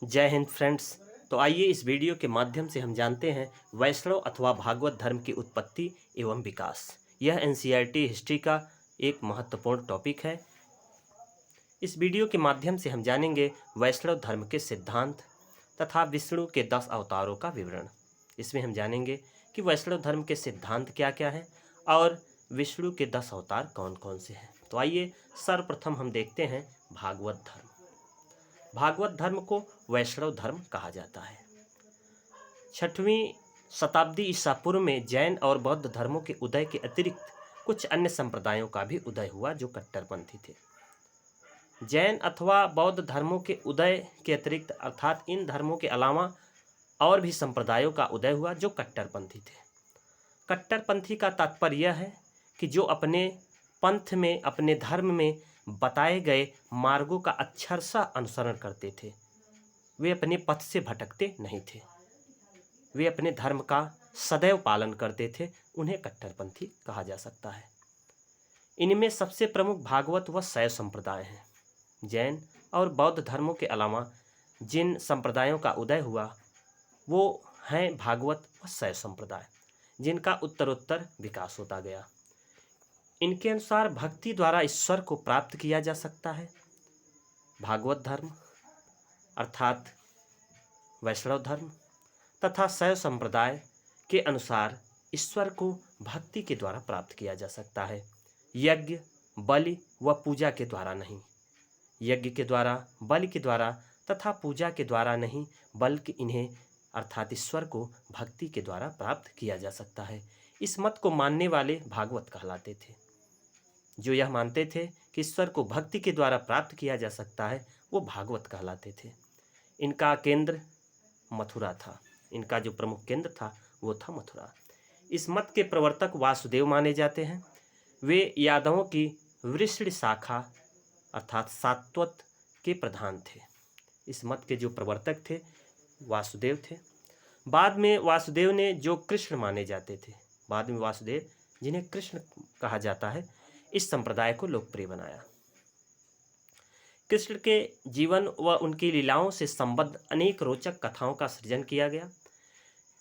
जय हिंद फ्रेंड्स। तो आइए इस वीडियो के माध्यम से हम जानते हैं वैष्णव अथवा भागवत धर्म की उत्पत्ति एवं विकास। यह एनसीईआरटी हिस्ट्री का एक महत्वपूर्ण टॉपिक है। इस वीडियो के माध्यम से हम जानेंगे वैष्णव धर्म के सिद्धांत तथा विष्णु के 10 अवतारों का विवरण। इसमें हम जानेंगे कि वैष्णव धर्म के सिद्धांत क्या क्या हैं और विष्णु के 10 अवतार कौन कौन से हैं। तो आइए सर्वप्रथम हम देखते हैं भागवत धर्म। भागवत धर्म को वैष्णव धर्म कहा जाता है। 6वीं शताब्दी ईसा पूर्व में जैन और बौद्ध धर्मों के उदय के अतिरिक्त कुछ अन्य संप्रदायों का भी उदय हुआ जो कट्टरपंथी थे। जैन अथवा बौद्ध धर्मों के उदय के अतिरिक्त अर्थात इन धर्मों के अलावा और भी संप्रदायों का उदय हुआ जो कट्टरपंथी थे। कट्टरपंथी का तात्पर्य यह है कि जो अपने पंथ में, अपने धर्म में बताए गए मार्गों का अक्षरशः अनुसरण करते थे। वे अपने पथ से भटकते नहीं थे, वे अपने धर्म का सदैव पालन करते थे। उन्हें कट्टरपंथी कहा जा सकता है। इनमें सबसे प्रमुख भागवत व शैव संप्रदाय हैं। जैन और बौद्ध धर्मों के अलावा जिन संप्रदायों का उदय हुआ वो हैं भागवत व शैव संप्रदाय, जिनका उत्तरोत्तर विकास होता गया। इनके अनुसार भक्ति द्वारा ईश्वर को प्राप्त किया जा सकता है। भागवत धर्म अर्थात वैष्णव धर्म तथा शैव संप्रदाय के अनुसार ईश्वर को भक्ति के द्वारा प्राप्त किया जा सकता है, यज्ञ, बलि व पूजा के द्वारा नहीं। यज्ञ के द्वारा, बलि के द्वारा तथा पूजा के द्वारा नहीं, बल्कि इन्हें अर्थात ईश्वर को भक्ति के द्वारा प्राप्त किया जा सकता है। इस मत को मानने वाले भागवत कहलाते थे। जो यह मानते थे कि ईश्वर को भक्ति के द्वारा प्राप्त किया जा सकता है वो भागवत कहलाते थे। इनका केंद्र मथुरा था। इनका जो प्रमुख केंद्र था वो था मथुरा। इस मत के प्रवर्तक वासुदेव माने जाते हैं। वे यादवों की वृष्णि शाखा अर्थात सात्वत के प्रधान थे। इस मत के जो प्रवर्तक थे वासुदेव थे। बाद में वासुदेव ने जो कृष्ण माने जाते थे, बाद में वासुदेव जिन्हें कृष्ण कहा जाता है, इस संप्रदाय को लोकप्रिय बनाया। कृष्ण के जीवन व उनकी लीलाओं से संबद्ध अनेक रोचक कथाओं का सृजन किया गया,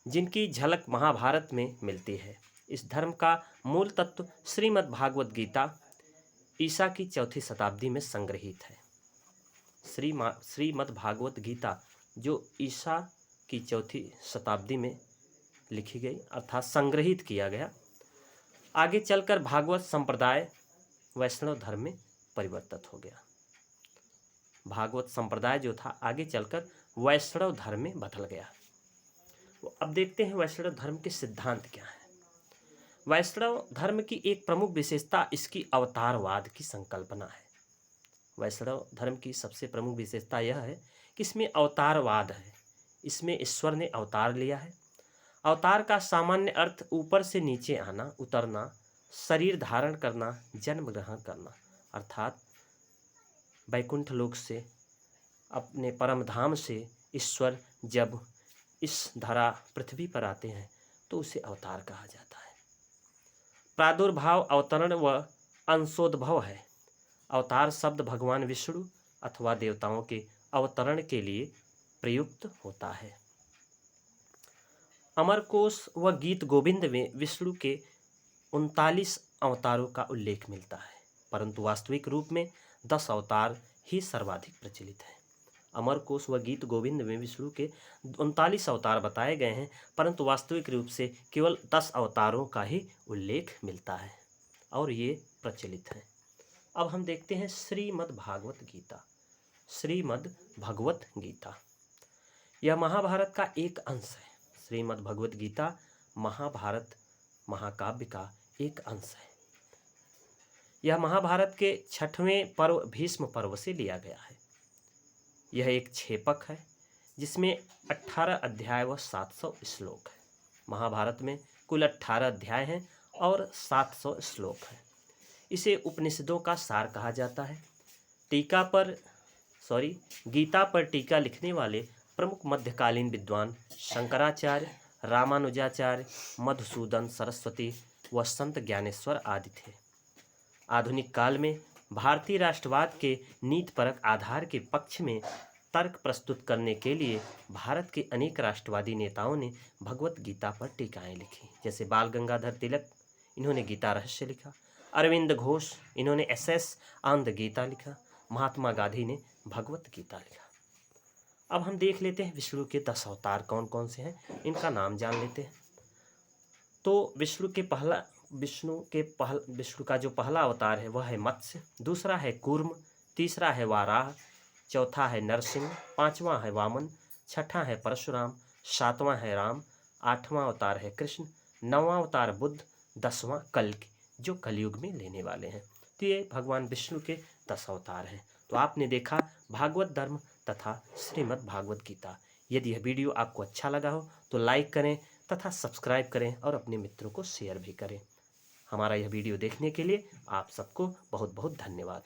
जिनकी झलक महाभारत में मिलती है। इस धर्म का मूल तत्व श्रीमद् भागवत गीता ईसा की 4वीं शताब्दी में संग्रहित है। श्रीमद् भागवत गीता जो ईसा की 4वीं शताब्दी में लिखी गई अर्थात संग्रहित किया गया, आगे चलकर भागवत संप्रदाय वैष्णव धर्म में परिवर्तित हो गया। भागवत संप्रदाय जो था आगे चलकर वैष्णव धर्म में बदल गया। अब देखते हैं वैष्णव धर्म के सिद्धांत क्या है। वैष्णव धर्म की एक प्रमुख विशेषता इसकी अवतारवाद की संकल्पना है। वैष्णव धर्म की सबसे प्रमुख विशेषता यह है कि इसमें अवतारवाद है। इसमें ईश्वर ने अवतार लिया है। अवतार का सामान्य अर्थ ऊपर से नीचे आना, उतरना, शरीर धारण करना, जन्म ग्रहण करना, अर्थात वैकुंठ लोक से, अपने परम धाम से ईश्वर जब इस धरा पृथ्वी पर आते हैं तो उसे अवतार कहा जाता है। प्रादुर्भाव, अवतरण व अंशोद्भव है। अवतार शब्द भगवान विष्णु अथवा देवताओं के अवतरण के लिए प्रयुक्त होता है। अमरकोश व गीत गोविंद में विष्णु के 39 अवतारों का उल्लेख मिलता है, परंतु वास्तविक रूप में 10 अवतार ही सर्वाधिक प्रचलित है। अमरकोश व गीत गोविंद में विष्णु के 39 अवतार बताए गए हैं, परंतु वास्तविक रूप से केवल 10 अवतारों का ही उल्लेख मिलता है और ये प्रचलित है। अब हम देखते हैं श्रीमद् भागवत गीता। श्रीमद् भगवत गीता यह महाभारत का एक अंश है। श्रीमद् भगवत गीता महाभारत महाकाव्य का एक अंश है। यह महाभारत के 6वें पर्व भीष्म पर्व से लिया गया है। यह एक क्षेपक है जिसमें 18 अध्याय व 700 श्लोक है। महाभारत में कुल 18 अध्याय हैं और 700 श्लोक हैं। इसे उपनिषदों का सार कहा जाता है। गीता पर टीका लिखने वाले प्रमुख मध्यकालीन विद्वान शंकराचार्य, रामानुजाचार्य, मधुसूदन सरस्वती व संत ज्ञानेश्वर आदि थे। आधुनिक काल में भारतीय राष्ट्रवाद के नीतिपरक आधार के पक्ष में तर्क प्रस्तुत करने के लिए भारत के अनेक राष्ट्रवादी नेताओं ने भगवत गीता पर टीकाएं लिखी। जैसे बाल गंगाधर तिलक, इन्होंने गीता रहस्य लिखा। अरविंद घोष, इन्होंने एसेस ऑन द गीता लिखा। महात्मा गांधी ने भगवत गीता लिखा। अब हम देख लेते हैं विष्णु के 10 अवतार कौन कौन से हैं, इनका नाम जान लेते हैं। तो विष्णु का जो पहला अवतार है वह है मत्स्य, दूसरा है कूर्म, तीसरा है वाराह, चौथा है नरसिंह, पांचवां है वामन, छठा है परशुराम, सातवां है राम, आठवां अवतार है कृष्ण, नौवां अवतार बुद्ध, 10वां कल्कि जो कलयुग में लेने वाले हैं। तो ये भगवान विष्णु के 10 अवतार हैं। तो आपने देखा भागवत धर्म तथा श्रीमद् भागवत गीता। यदि यह वीडियो आपको अच्छा लगा हो तो लाइक करें तथा सब्सक्राइब करें और अपने मित्रों को शेयर भी करें। हमारा यह वीडियो देखने के लिए आप सबको बहुत बहुत धन्यवाद।